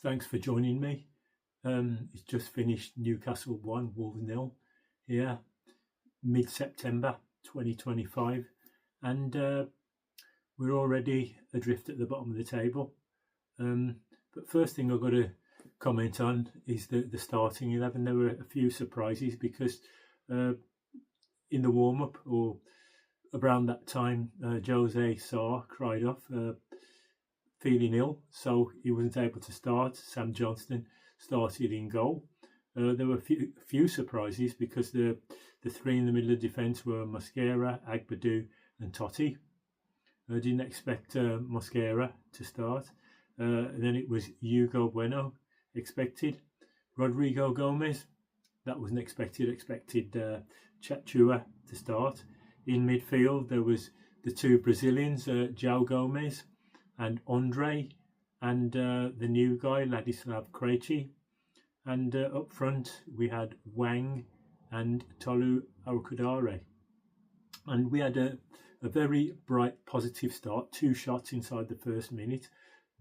Thanks for joining me. It's just finished Newcastle 1, Wolves 0 here, mid-September 2025, and we're already adrift at the bottom of the table. But first thing I've got to comment on is the starting 11. There were a few surprises because in the warm-up or around that time, Jose Sarr cried off, feeling ill, so he wasn't able to start. Sam Johnston started in goal. There were a few surprises because the three in the middle of defence were Mosquera, Agbadou and Totti. I didn't expect Mosquera to start. And then it was Hugo Bueno expected. Rodrigo Gomez, that wasn't expected. Expected Chachua to start. In midfield there was the two Brazilians, João Gomez and Andre, and the new guy Ladislav Krejci. And up front we had Wang and Tolu Alcudare. And we had a very bright positive start, 2 shots inside the first minute,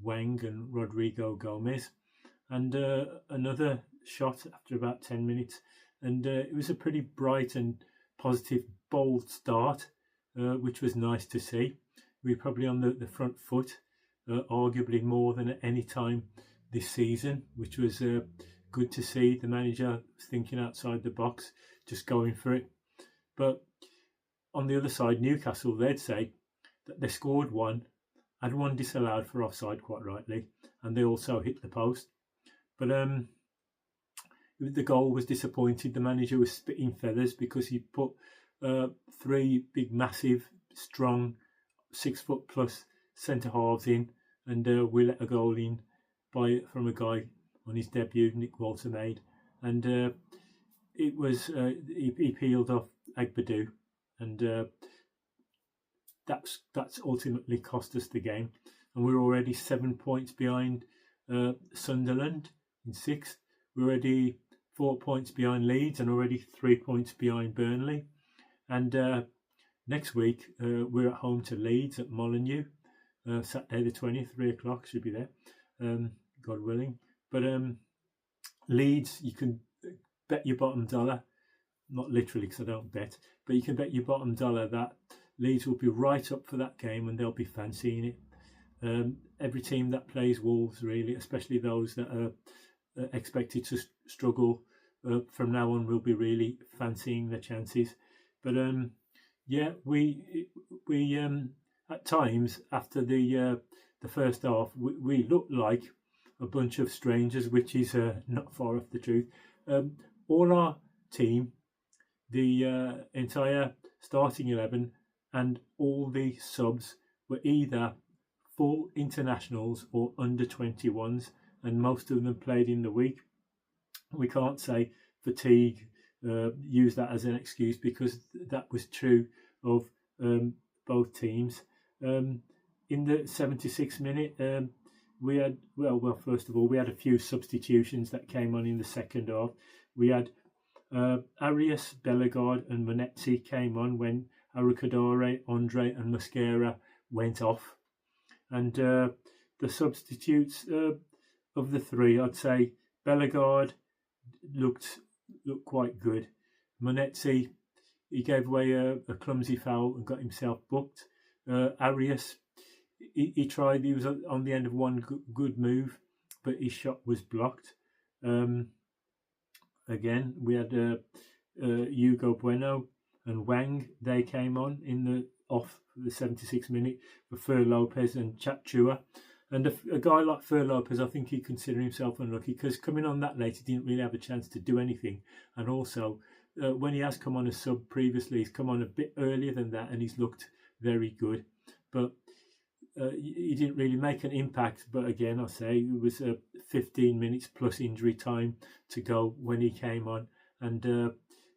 Wang and Rodrigo Gomez, and another shot after about 10 minutes. And it was a pretty bright and positive, bold start, which was nice to see. We were probably on the front foot, arguably more than at any time this season, which was good to see. The manager was thinking outside the box, just going for it. But on the other side, Newcastle, they'd say that they scored one, had one disallowed for offside, quite rightly, and they also hit the post. But the goal was disappointed. The manager was spitting feathers because he put 3 big, massive, strong, 6 foot plus centre halves in, and we let a goal in from a guy on his debut, Nick Walter made, and it was he peeled off Agbadou, and that's ultimately cost us the game. And we're already 7 points behind Sunderland in 6th. We're already 4 points behind Leeds and already 3 points behind Burnley. And next week we're at home to Leeds at Molineux, Saturday the 20th, 3 o'clock, should be there, God willing. But Leeds, you can bet your bottom dollar, not literally because I don't bet, but you can bet your bottom dollar that Leeds will be right up for that game and they'll be fancying it. Every team that plays Wolves, really, especially those that are expected to struggle from now on, will be really fancying their chances. But yeah, we at times after the first half, we looked like a bunch of strangers, which is not far off the truth. All our team, the entire starting 11 and all the subs were either full internationals or under 21s, and most of them played in the week. We can't say fatigue, use that as an excuse, because that was true of both teams. In the 76th minute, we had, well, first of all, we had a few substitutions that came on in the second half. We had Arias, Bellegarde and Monetzi came on when Alcudare, Andre and Mosquera went off. And the substitutes of the 3, I'd say Bellegarde looked quite good. Monetzi, he gave away a clumsy foul and got himself booked. Arias, he tried, he was on the end of one good move, but his shot was blocked. Again, we had Hugo Bueno and Wang. They came on in the 76th minute for Fer Lopez and Chachua. And a guy like Fer Lopez, I think he'd consider himself unlucky because coming on that late, he didn't really have a chance to do anything. And also, when he has come on as sub previously, he's come on a bit earlier than that and he's looked very good. But he didn't really make an impact. But again, I say it was 15 minutes plus injury time to go when he came on. And,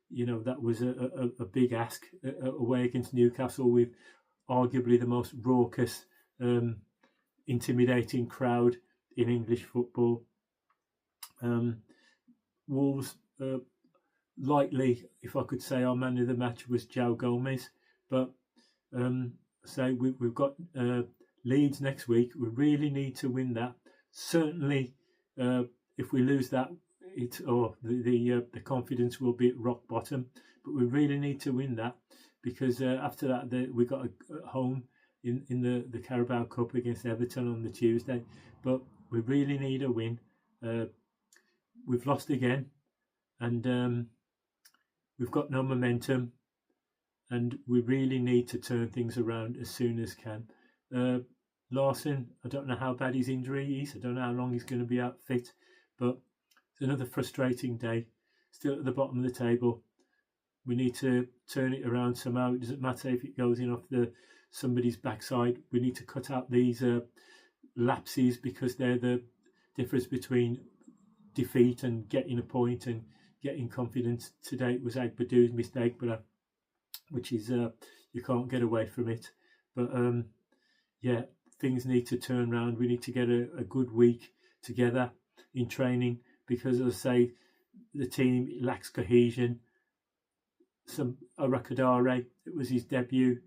you know, that was a big ask away against Newcastle with arguably the most raucous, intimidating crowd in English football. Wolves, likely, if I could say, our man of the match was João Gomez. But so we've got Leeds next week. We really need to win that. Certainly If we lose that, the confidence will be at rock bottom. But we really need to win that, because after that we got a home in the Carabao Cup against Everton on the Tuesday. But we really need a win. We've lost again, and we've got no momentum, and we really need to turn things around as soon as can. Larson, I don't know how bad his injury is. I don't know how long he's going to be out fit, but it's another frustrating day. Still at the bottom of the table. We need to turn it around somehow. It doesn't matter if it goes in off somebody's backside. We need to cut out these lapses, because they're the difference between defeat and getting a point and getting confidence. Today it was Agbadou's mistake, but which is you can't get away from it. But yeah, things need to turn around. We need to get a good week together in training, because, as I say, the team lacks cohesion. Some Arakadare, it was his debut,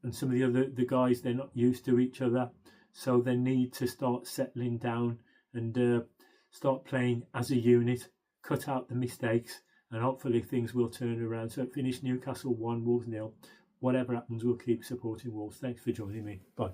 and some of the guys, they're not used to each other, so they need to start settling down and start playing as a unit, cut out the mistakes, and hopefully things will turn around. So finish Newcastle 1, Wolves 0. Whatever happens, we'll keep supporting Wolves. Thanks for joining me. Bye.